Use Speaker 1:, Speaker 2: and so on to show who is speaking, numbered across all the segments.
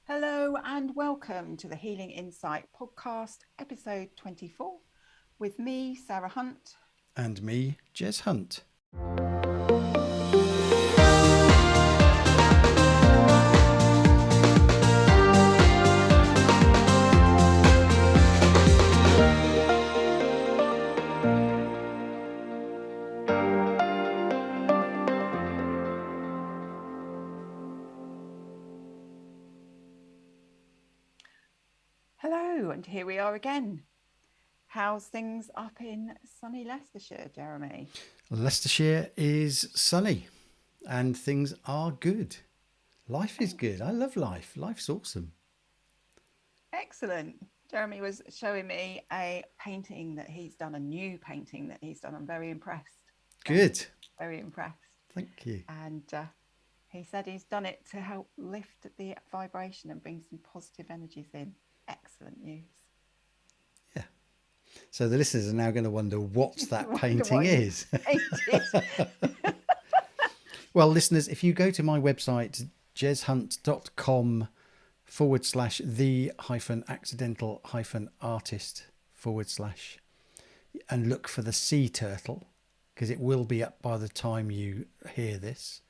Speaker 1: Hello and welcome to the Healing Insight podcast, episode 24, with me, Sarah Hunt.
Speaker 2: And me, Jez Hunt.
Speaker 1: Hello, and here we are again. How's things up in sunny Leicestershire, Jeremy?
Speaker 2: Leicestershire is sunny and things are good. Life is good. I love life. Life's awesome.
Speaker 1: Excellent. Jeremy was showing me a painting that he's done, a new painting that he's done. I'm very impressed.
Speaker 2: Good.
Speaker 1: Very impressed.
Speaker 2: Thank you.
Speaker 1: And he said he's done it to help lift the vibration and bring some positive energies in. Excellent news.
Speaker 2: Yeah. So the listeners are now going to wonder what that painting
Speaker 1: what
Speaker 2: is. Well, listeners, if you go to my website, jezhunt.com/the-accidental-artist/ and look for the sea turtle, because it will be up by the time you hear this,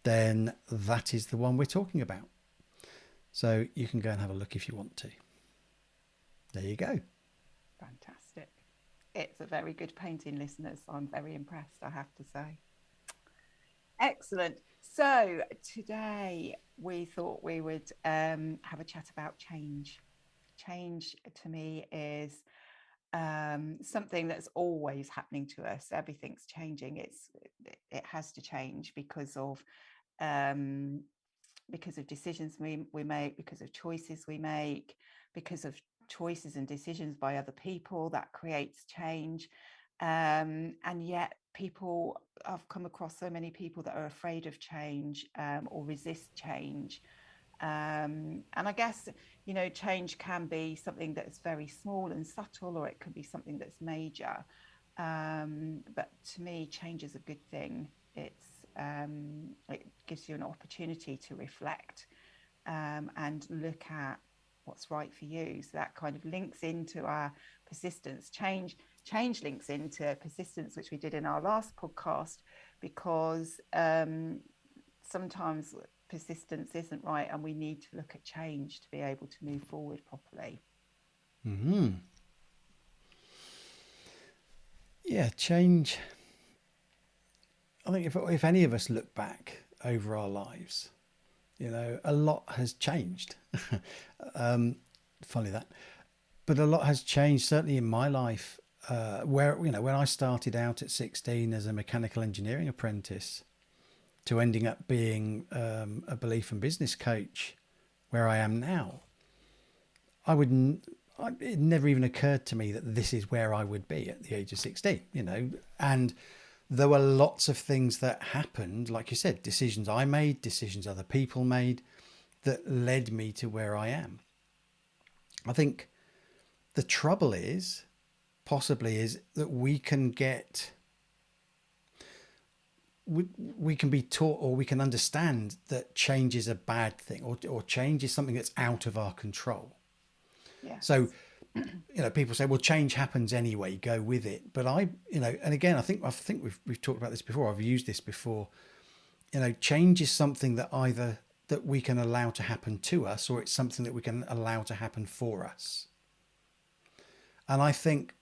Speaker 2: then that is the one we're talking about. So you can go and have a look if you want to. There you go.
Speaker 1: Fantastic. It's a very good painting, listeners. I'm very impressed, I have to say. Excellent. So today we thought we would have a chat about change. Change to me is something that's always happening to us. Everything's changing. It has to change because of decisions we make, because of choices we make, because of choices and decisions by other people. That creates change. And yet I've come across so many people that are afraid of change or resist change. And I guess, change can be something that's very small and subtle, or it could be something that's major. But to me, change is a good thing. It gives you an opportunity to reflect and look at what's right for you. So that kind of links into our persistence. Change links into persistence, which we did in our last podcast, because sometimes persistence isn't right and we need to look at change to be able to move forward properly.
Speaker 2: Yeah, change. I think if any of us look back over our lives, a lot has changed. Funny that. But a lot has changed, certainly in my life, where, when I started out at 16 as a mechanical engineering apprentice to ending up being a belief and business coach where I am now, it never even occurred to me that this is where I would be at the age of 16, and there were lots of things that happened, like you said, decisions I made, decisions other people made, that led me to where I am. I think the trouble is that we can be taught, or we can understand that change is a bad thing, or change is something that's out of our control.
Speaker 1: Yeah.
Speaker 2: So, people say, well, change happens anyway, go with it. But and again, I think we've talked about this before. I've used this before. Change is something that either that we can allow to happen to us, or it's something that we can allow to happen for us. And I think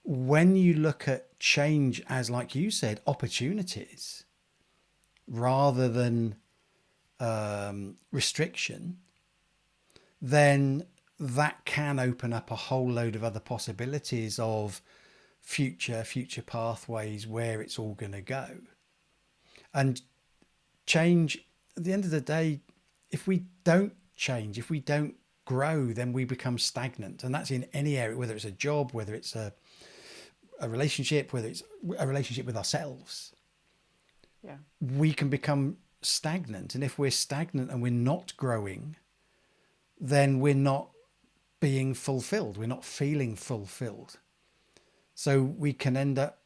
Speaker 2: when you look at change as, like you said, opportunities rather than restriction, then that can open up a whole load of other possibilities of future pathways where it's all going to go. And change, at the end of the day, if we don't change, if we don't grow, then we become stagnant. And that's in any area, whether it's a job, whether it's a relationship, whether it's a relationship with ourselves.
Speaker 1: Yeah.
Speaker 2: We can become stagnant. And if we're stagnant and we're not growing, then we're not being fulfilled. We're not feeling fulfilled. So we can end up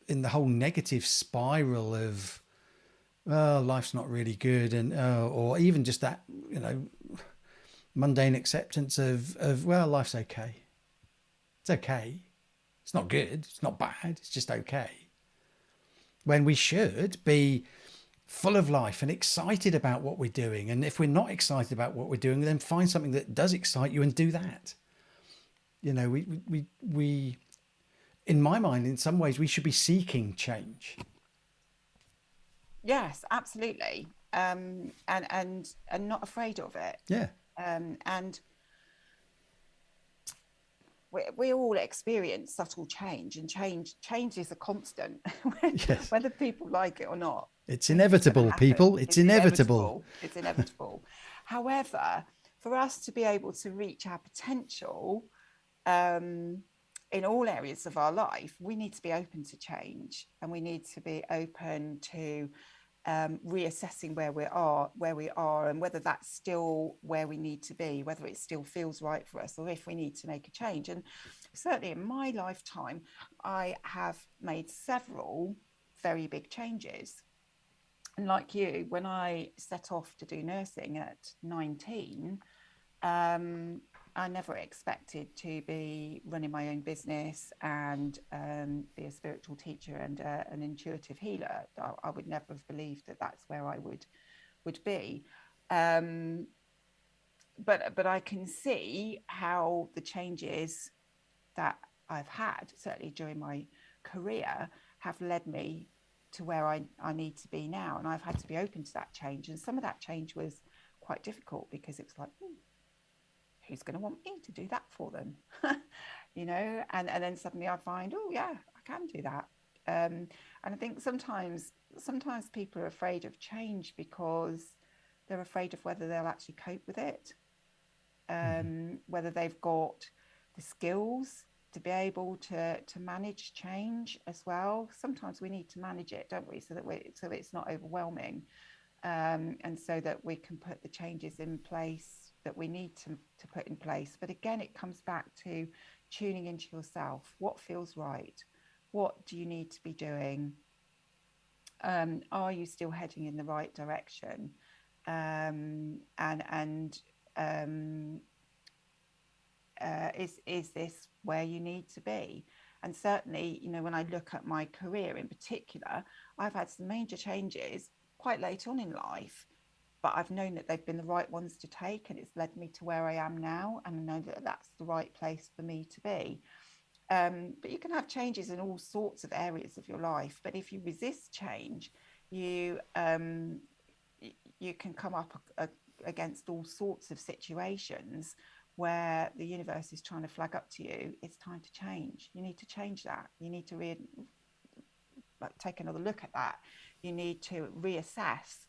Speaker 2: in the whole negative spiral of, oh, life's not really good. And, or even just that, mundane acceptance of well, life's okay. It's okay. It's not good. It's not bad. It's just okay. When we should be full of life and excited about what we're doing. And if we're not excited about what we're doing, then find something that does excite you and do that. You know, we in my mind, in some ways, we should be seeking change.
Speaker 1: Yes, absolutely. And not afraid of it.
Speaker 2: Yeah.
Speaker 1: And we all experience subtle change, and change is a constant,
Speaker 2: Yes.
Speaker 1: whether people like it or not.
Speaker 2: It's
Speaker 1: Change is going to
Speaker 2: inevitable,
Speaker 1: happen.
Speaker 2: people. It's
Speaker 1: It's
Speaker 2: inevitable.
Speaker 1: inevitable. It's inevitable. However, for us to be able to reach our potential, um, in all areas of our life, we need to be open to change, and we need to be open to reassessing where we are, and whether that's still where we need to be, whether it still feels right for us, or if we need to make a change. And certainly in my lifetime, I have made several very big changes. And like you, when I set off to do nursing at 19, I never expected to be running my own business and be a spiritual teacher and an intuitive healer. I would never have believed that that's where I would be. Um, but I can see how the changes that I've had, certainly during my career, have led me to where I need to be now. And I've had to be open to that change. And some of that change was quite difficult, because it was like, who's going to want me to do that for them? And then suddenly I find, oh yeah, I can do that. And I think sometimes people are afraid of change because they're afraid of whether they'll actually cope with it, whether they've got the skills to be able to manage change as well. Sometimes we need to manage it, don't we, so it's not overwhelming, and so that we can put the changes in place that we need to put in place. But again, it comes back to tuning into yourself. What feels right? What do you need to be doing? Are you still heading in the right direction? And is this where you need to be? And certainly, when I look at my career in particular, I've had some major changes quite late on in life, but I've known that they've been the right ones to take, and it's led me to where I am now, and I know that that's the right place for me to be. But you can have changes in all sorts of areas of your life, but if you resist change, you you can come up against all sorts of situations where the universe is trying to flag up to you, it's time to change. You need to change that. You need to take another look at that. You need to reassess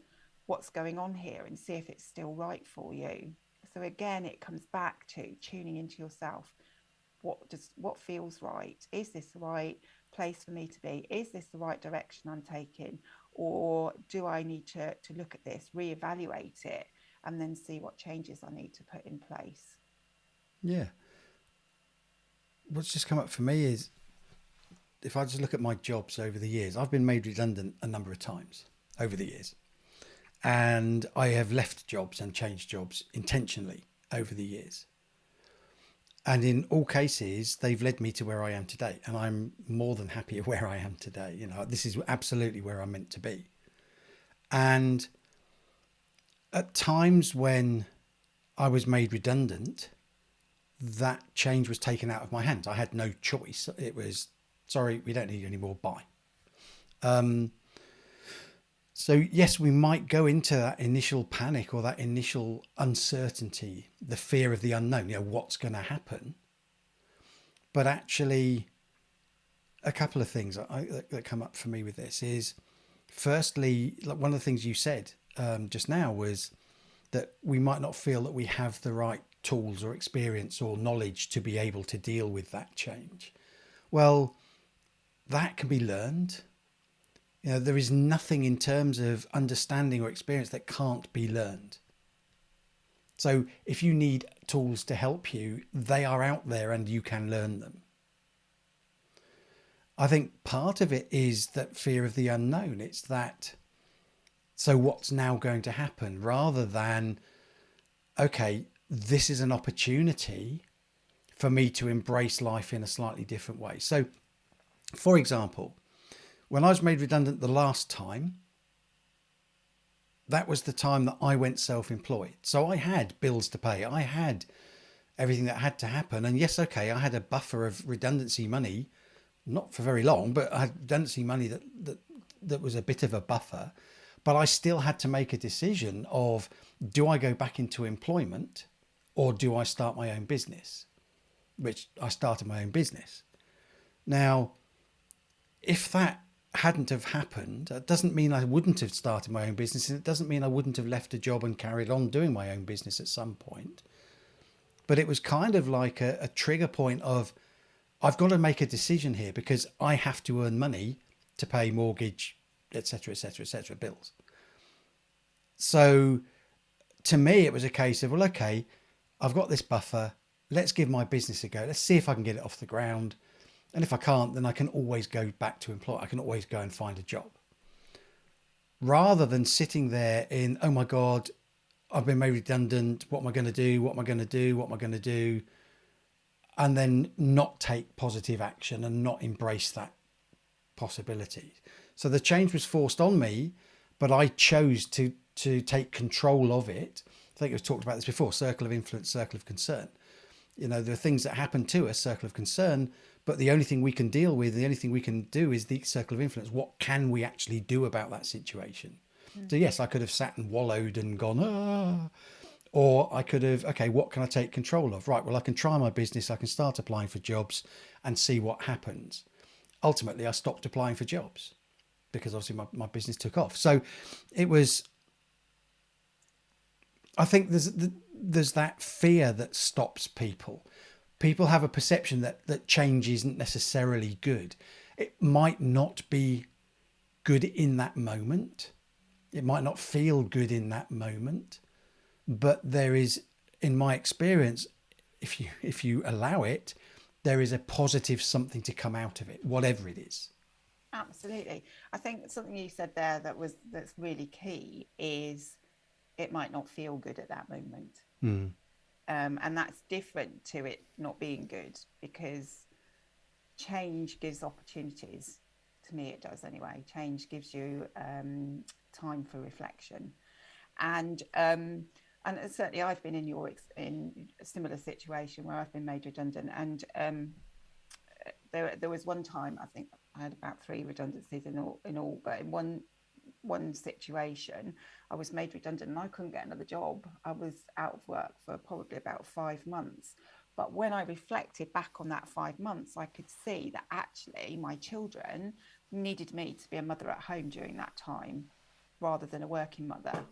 Speaker 1: what's going on here and see if it's still right for you. So again, it comes back to tuning into yourself. What feels right? Is this the right place for me to be? Is this the right direction I'm taking? Or do I need to look at this, reevaluate it, and then see what changes I need to put in place?
Speaker 2: Yeah. What's just come up for me is, if I just look at my jobs over the years, I've been made redundant a number of times over the years. And I have left jobs and changed jobs intentionally over the years. And in all cases, they've led me to where I am today. And I'm more than happy where I am today. This is absolutely where I'm meant to be. And at times when I was made redundant, that change was taken out of my hands. I had no choice. It was, sorry, we don't need you anymore. Bye. So yes, we might go into that initial panic or that initial uncertainty, the fear of the unknown, what's going to happen. But actually, a couple of things that come up for me with this is, firstly, like one of the things you said just now was that we might not feel that we have the right tools or experience or knowledge to be able to deal with that change. Well, that can be learned. There is nothing in terms of understanding or experience that can't be learned. So if you need tools to help you, they are out there and you can learn them. I think part of it is that fear of the unknown. It's that, so what's now going to happen, rather than, okay, this is an opportunity for me to embrace life in a slightly different way. So, for example, when I was made redundant the last time, that was the time that I went self employed. So I had bills to pay, I had everything that had to happen. And yes, okay, I had a buffer of redundancy money, not for very long, but I had redundancy money that was a bit of a buffer. But I still had to make a decision of, do I go back into employment or do I start my own business? Which I started my own business. Now, if that hadn't have happened, that doesn't mean I wouldn't have started my own business, and it doesn't mean I wouldn't have left a job and carried on doing my own business at some point. But it was kind of like a trigger point of, I've got to make a decision here because I have to earn money to pay mortgage, etc., etc., etc., bills. So to me, it was a case of, well, okay, I've got this buffer. Let's give my business a go. Let's see if I can get it off the ground. And if I can't, then I can always go back to employ. I can always go and find a job. Rather than sitting there in, oh my God, I've been made redundant. What am I going to do? What am I going to do? What am I going to do? And then not take positive action and not embrace that possibility. So the change was forced on me, but I chose to take control of it. I think we've talked about this before: circle of influence, circle of concern. You know, there are things that happen to us, circle of concern, but the only thing we can deal with, the only thing we can do is the circle of influence. What can we actually do about that situation? So yes, I could have sat and wallowed and gone, or I could have, okay, what can I take control of? Right, well, I can try my business, I can start applying for jobs and see what happens. Ultimately, I stopped applying for jobs because obviously my business took off. So it was, I think there's that fear that stops people. People have a perception that change isn't necessarily good. It might not be good in that moment. It might not feel good in that moment, but there is, in my experience, if you allow it, there is a positive something to come out of it, whatever it is.
Speaker 1: Absolutely. I think something you said there that's really key is it might not feel good at that moment.
Speaker 2: Mm.
Speaker 1: And that's different to it not being good, because change gives opportunities. To me, it does anyway. Change gives you time for reflection, and certainly I've been in a similar situation where I've been made redundant, and there was one time I think I had about 3 redundancies in all, but in one situation I was made redundant and I couldn't get another job. I was out of work for probably about 5 months. But when I reflected back on that 5 months, I could see that actually my children needed me to be a mother at home during that time rather than a working mother.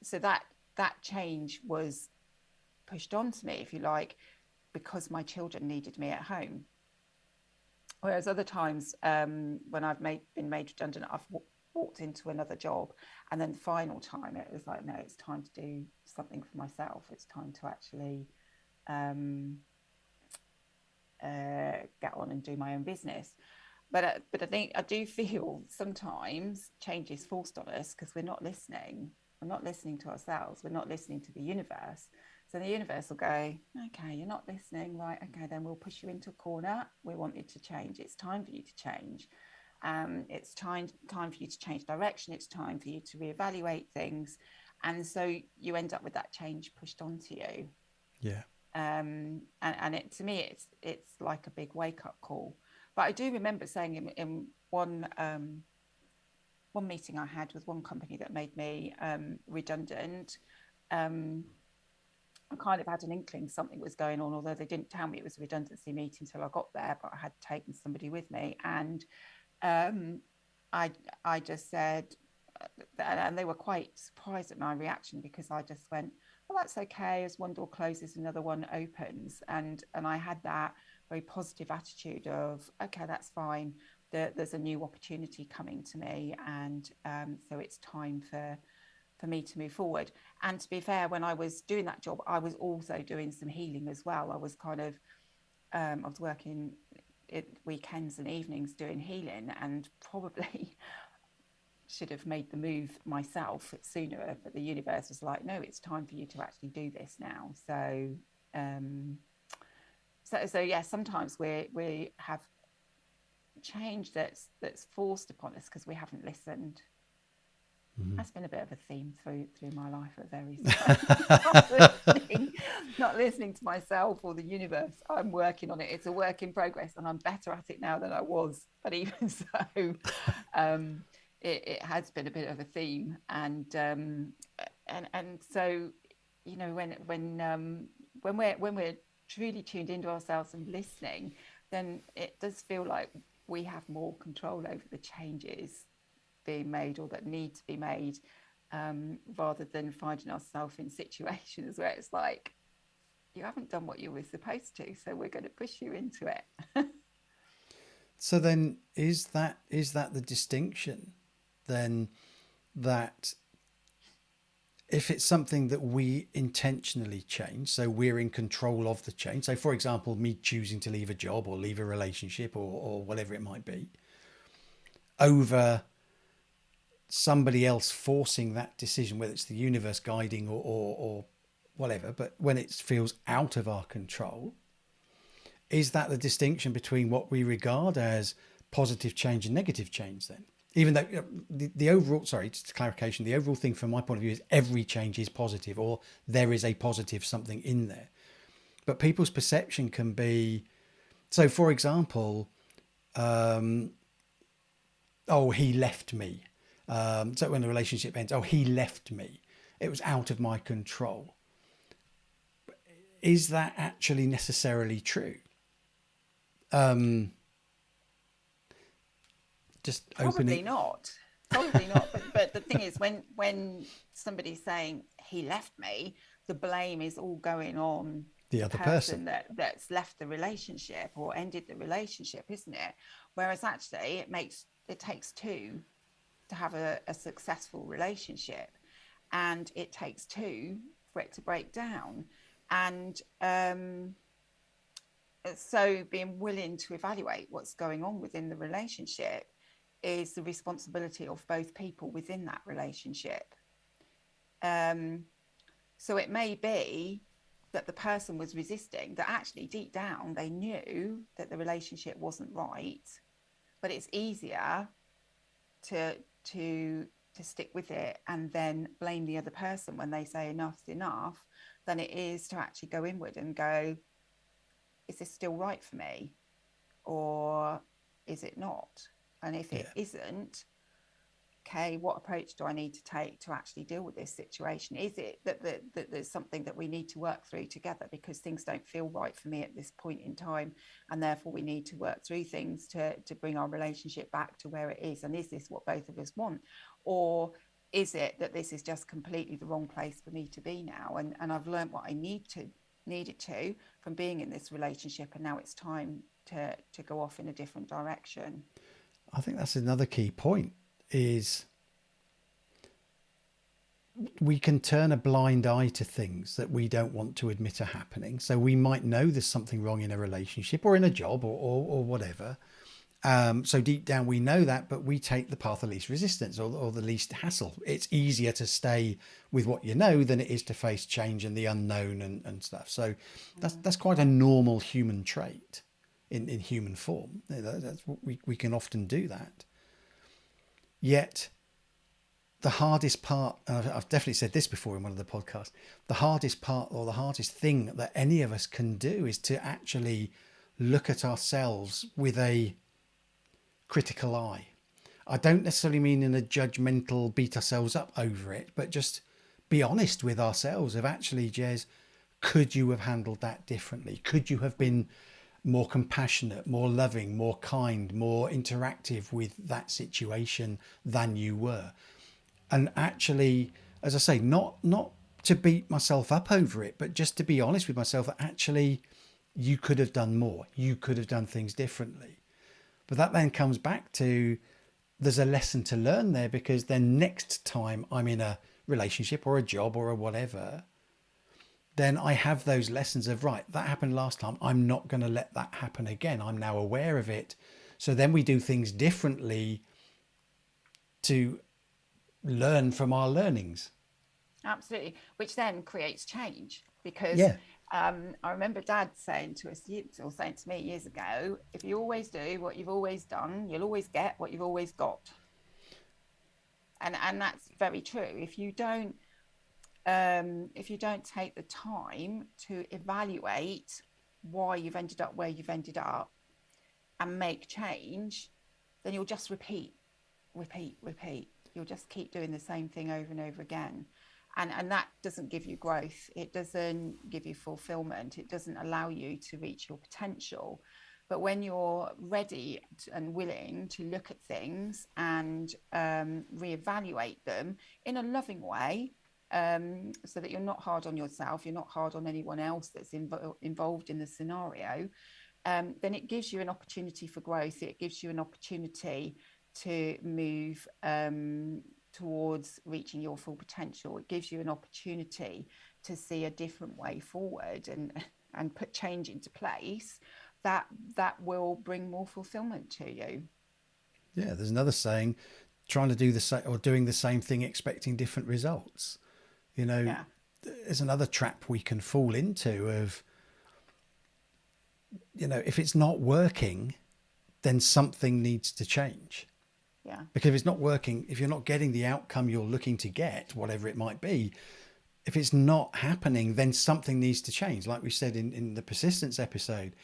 Speaker 1: So that change was pushed on to me, if you like, because my children needed me at home. Whereas other times, when been made redundant, I've walked into another job, and then the final time it was like, no, it's time to do something for myself. It's time to actually um, get on and do my own business. But I think I do feel sometimes change is forced on us because we're not listening. We're not listening to ourselves. We're not listening to the universe. So the universe will go, okay, you're not listening, right? Okay, then we'll push you into a corner. We want you to change. It's time for you to change. It's time for you to change direction. It's time for you to reevaluate things, and so you end up with that change pushed onto you.
Speaker 2: Yeah.
Speaker 1: And it, to me, it's like a big wake up call. But I do remember saying in one meeting I had with one company that made me redundant. I kind of had an inkling something was going on, although they didn't tell me it was a redundancy meeting until I got there. But I had taken somebody with me, and um, I just said, and they were quite surprised at my reaction, because I just went, well, that's okay. As one door closes, another one opens, and I had that very positive attitude of, okay, that's fine. There's a new opportunity coming to me, and so it's time for me to move forward. And to be fair, when I was doing that job, I was also doing some healing as well. I was kind of I was working weekends and evenings doing healing, and probably should have made the move myself sooner, but the universe was like, no, it's time for you to actually do this now. Um, so yeah, sometimes we have change that's forced upon us because we haven't listened. That's been a bit of a theme through my life at various times. Not listening to myself or the universe. I'm working on it. It's a work in progress, and I'm better at it now than I was. But even so, it has been a bit of a theme, and so, you know, when we're truly tuned into ourselves and listening, then it does feel like we have more control over the changes being made or that need to be made, rather than finding ourselves in situations where it's like, you haven't done what you were supposed to, so we're going to push you into it.
Speaker 2: So then, is that the distinction? Then that if it's something that we intentionally change, so we're in control of the change. So, for example, me choosing to leave a job or leave a relationship or whatever it might be, over somebody else forcing that decision, whether it's the universe guiding or whatever, but when it feels out of our control, is that the distinction between what we regard as positive change and negative change then? Even though the overall, sorry, just clarification, the overall thing from my point of view is every change is positive, or there is a positive something in there. But people's perception can be, so for example, oh, he left me. So when the relationship ends, oh, he left me. It was out of my control. Is that actually necessarily true? Just
Speaker 1: Probably
Speaker 2: opening
Speaker 1: not. Probably not. But the thing is, when somebody's saying he left me, the blame is all going on
Speaker 2: the
Speaker 1: the
Speaker 2: other person.
Speaker 1: person that's left the relationship or ended the relationship, isn't it? Whereas actually, it takes two to have a successful relationship, and it takes two for it to break down. And so being willing to evaluate what's going on within the relationship is the responsibility of both people within that relationship. Um, so it may be that the person was resisting, that actually deep down they knew that the relationship wasn't right, but it's easier to to to stick with it and then blame the other person when they say enough's enough, than it is to actually go inward and go, is this still right for me, or is it not? And if it
Speaker 2: Yeah.
Speaker 1: isn't, okay, what approach do I need to take to actually deal with this situation? Is it that there's something that we need to work through together because things don't feel right for me at this point in time, and therefore we need to work through things to bring our relationship back to where it is? And is this what both of us want? Or is it that this is just completely the wrong place for me to be now? And I've learned what I needed to from being in this relationship, and now it's time to go off in a different direction.
Speaker 2: I think that's another key point is we can turn a blind eye to things that we don't want to admit are happening. So we might know there's something wrong in a relationship or in a job or whatever. So deep down we know that, but we take the path of least resistance or the least hassle. It's easier to stay with what you know than it is to face change and the unknown and stuff. So that's quite a normal human trait in human form. That's what we can often do that. Yet the hardest part, and I've definitely said this before in one of the podcasts, the hardest part or the hardest thing that any of us can do is to actually look at ourselves with a critical eye. I don't necessarily mean in a judgmental beat ourselves up over it, but just be honest with ourselves of actually, Jez, could you have handled that differently? Could you have been more compassionate, more loving, more kind, more interactive with that situation than you were? And actually, as I say, not to beat myself up over it, but just to be honest with myself that actually you could have done more. You could have done things differently. But that then comes back to there's a lesson to learn there, because then next time I'm in a relationship or a job or a whatever, then I have those lessons of, right, that happened last time. I'm not going to let that happen again. I'm now aware of it. So then we do things differently to learn from our learnings.
Speaker 1: Absolutely, which then creates change because
Speaker 2: Yeah.
Speaker 1: I remember Dad saying to us, or saying to me years ago, if you always do what you've always done, you'll always get what you've always got. And that's very true. If you don't take the time to evaluate why you've ended up where you've ended up and make change, then you'll just repeat. You'll just keep doing the same thing over and over again. And that doesn't give you growth. It doesn't give you fulfillment. It doesn't allow you to reach your potential. But when you're ready and willing to look at things and reevaluate them in a loving way, so that you're not hard on yourself, you're not hard on anyone else that's involved in the scenario, then it gives you an opportunity for growth. It gives you an opportunity to move towards reaching your full potential. It gives you an opportunity to see a different way forward and put change into place that will bring more fulfillment to you.
Speaker 2: Yeah, there's another saying, trying to do the same or doing the same thing expecting different results. You know,
Speaker 1: Yeah,
Speaker 2: there's another trap we can fall into of, if it's not working, then something needs to change.
Speaker 1: yeah,
Speaker 2: Because if it's not working, if you're not getting the outcome you're looking to get, whatever it might be, if it's not happening, then something needs to change. Like we said in the persistence episode,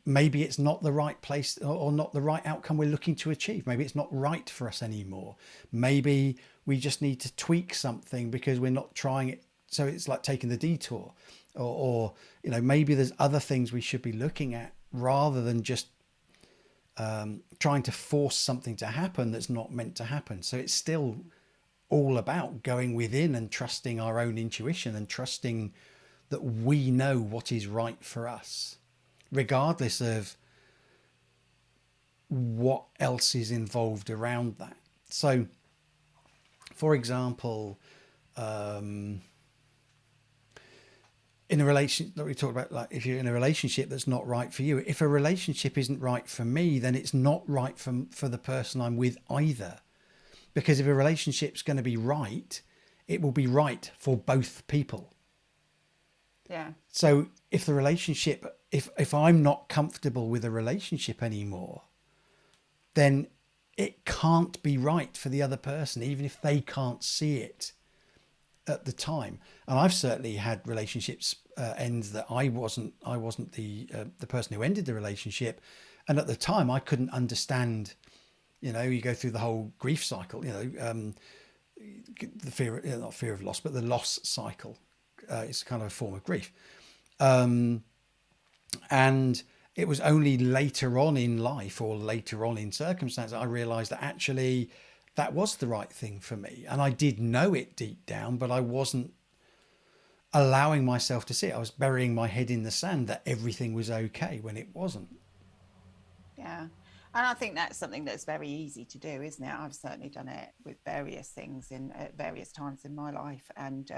Speaker 2: maybe it's not the right place or not the right outcome we're looking to achieve. Maybe it's not right for us anymore. Maybe we just need to tweak something because we're not trying it. So it's like taking the detour, or maybe there's other things we should be looking at rather than just trying to force something to happen that's not meant to happen. So it's still all about going within and trusting our own intuition and trusting that we know what is right for us, regardless of what else is involved around that. So, for example, in a relation that we talked about, like if you're in a relationship that's not right for you, if a relationship isn't right for me, then it's not right for the person I'm with either. Because if a relationship's going to be right, it will be right for both people.
Speaker 1: yeah,
Speaker 2: So if the relationship, if I'm not comfortable with a relationship anymore, then it can't be right for the other person, even if they can't see it at the time. And I've certainly had relationships ends that I wasn't the person who ended the relationship, and at the time I couldn't understand. You go through the whole grief cycle. The fear, not fear of loss, but the loss cycle. It's kind of a form of grief. And it was only later on in life or later on in circumstance that I realized that actually that was the right thing for me. And I did know it deep down, but I wasn't allowing myself to see it. I was burying my head in the sand that everything was okay when it wasn't.
Speaker 1: yeah. And I think that's something that's very easy to do, isn't it? I've certainly done it with various things in at various times in my life, and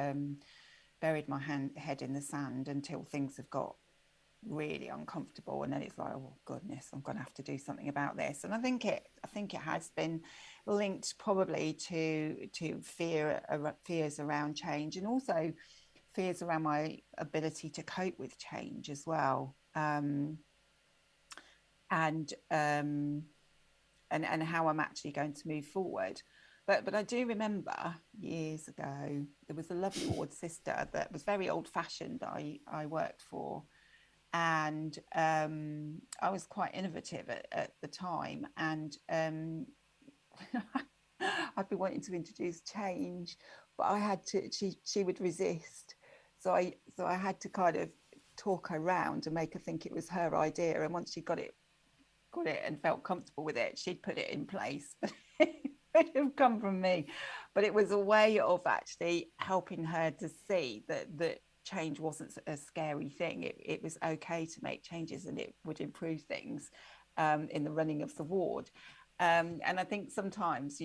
Speaker 1: buried my head in the sand until things have got really uncomfortable, and then it's like, oh goodness, I'm going to have to do something about this. And I think it has been linked probably to fears around change, and also fears around my ability to cope with change as well. And and how I'm actually going to move forward. But I do remember years ago there was a lovely ward sister that was very old fashioned that I worked for, and I was quite innovative at the time, and I'd been wanting to introduce change, but I had to. She would resist, so I had to kind of talk her around and make her think it was her idea. And once she got it and felt comfortable with it, she'd put it in place. It would have come from me, but it was a way of actually helping her to see that change wasn't a scary thing. It was okay to make changes, and it would improve things in the running of the ward. And I think sometimes,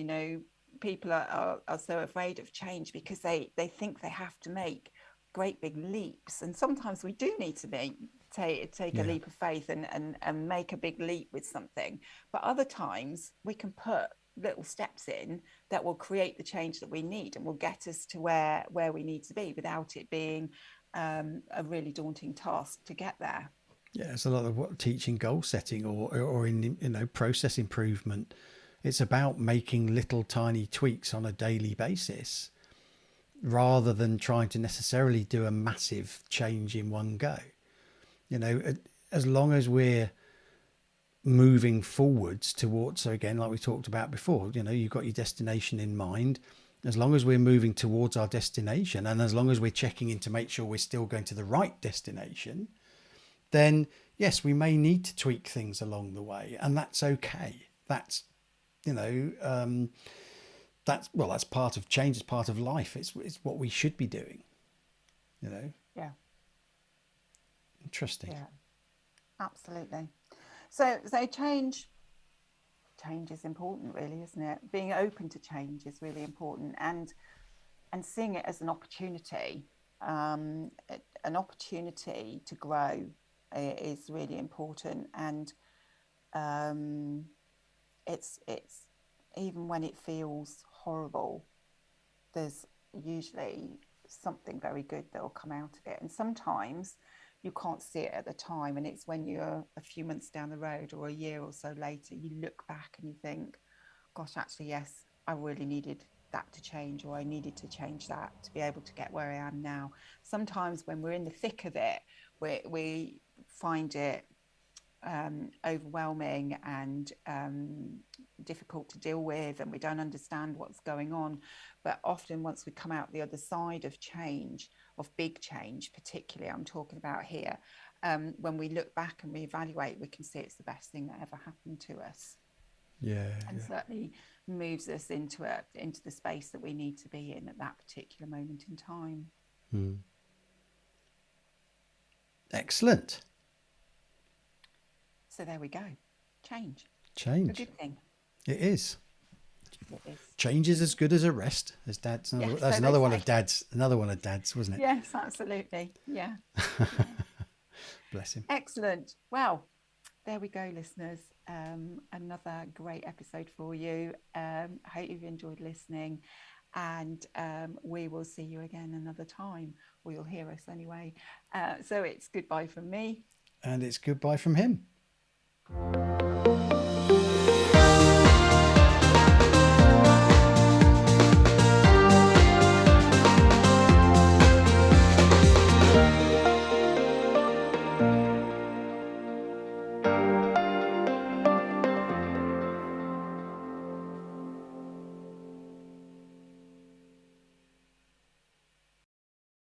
Speaker 1: people are so afraid of change because they think they have to make great big leaps, and sometimes we do need to take a
Speaker 2: Yeah.
Speaker 1: leap of faith and make a big leap with something. But other times we can put little steps in that will create the change that we need and will get us to where we need to be without it being a really daunting task to get there.
Speaker 2: Yeah, it's a lot of what teaching goal setting or in process improvement. It's about making little tiny tweaks on a daily basis rather than trying to necessarily do a massive change in one go. As long as we're moving forwards towards, so again, like we talked about before, you've got your destination in mind. As long as we're moving towards our destination, and as long as we're checking in to make sure we're still going to the right destination, then yes, we may need to tweak things along the way, and that's okay. That's you know that's part of change. It's part of life. It's what we should be doing. you know
Speaker 1: Yeah,
Speaker 2: Interesting.
Speaker 1: yeah, absolutely. So change is important, really, isn't it? Being open to change is really important, and seeing it as an opportunity, an opportunity to grow is really important. And um, it's even when it feels horrible, there's usually something very good that will come out of it. And sometimes you can't see it at the time, and it's when you're a few months down the road or a year or so later, you look back and you think, gosh, actually, yes, I really needed that to change, or I needed to change that to be able to get where I am now. Sometimes when we're in the thick of it, we find it overwhelming and difficult to deal with, and we don't understand what's going on. But often, once we come out the other side of change, of big change, particularly I'm talking about here, when we look back and reevaluate, we can see it's the best thing that ever happened to us,
Speaker 2: Yeah,
Speaker 1: and
Speaker 2: yeah.
Speaker 1: certainly moves us into the space that we need to be in at that particular moment in time.
Speaker 2: Hmm. Excellent.
Speaker 1: So there we go. Change, a
Speaker 2: Change.
Speaker 1: good thing.
Speaker 2: It is.
Speaker 1: It is.
Speaker 2: Change is as good as a rest, as Dad's.
Speaker 1: Yes,
Speaker 2: That's
Speaker 1: so they
Speaker 2: another one of
Speaker 1: say.
Speaker 2: Dad's. Another one of Dad's, wasn't it?
Speaker 1: Yes, absolutely. Yeah. Yeah.
Speaker 2: Bless him.
Speaker 1: Excellent. Well, there we go, listeners. Another great episode for you. I hope you've enjoyed listening, and we will see you again another time, or you'll hear us anyway. So it's goodbye from me.
Speaker 2: And it's goodbye from him.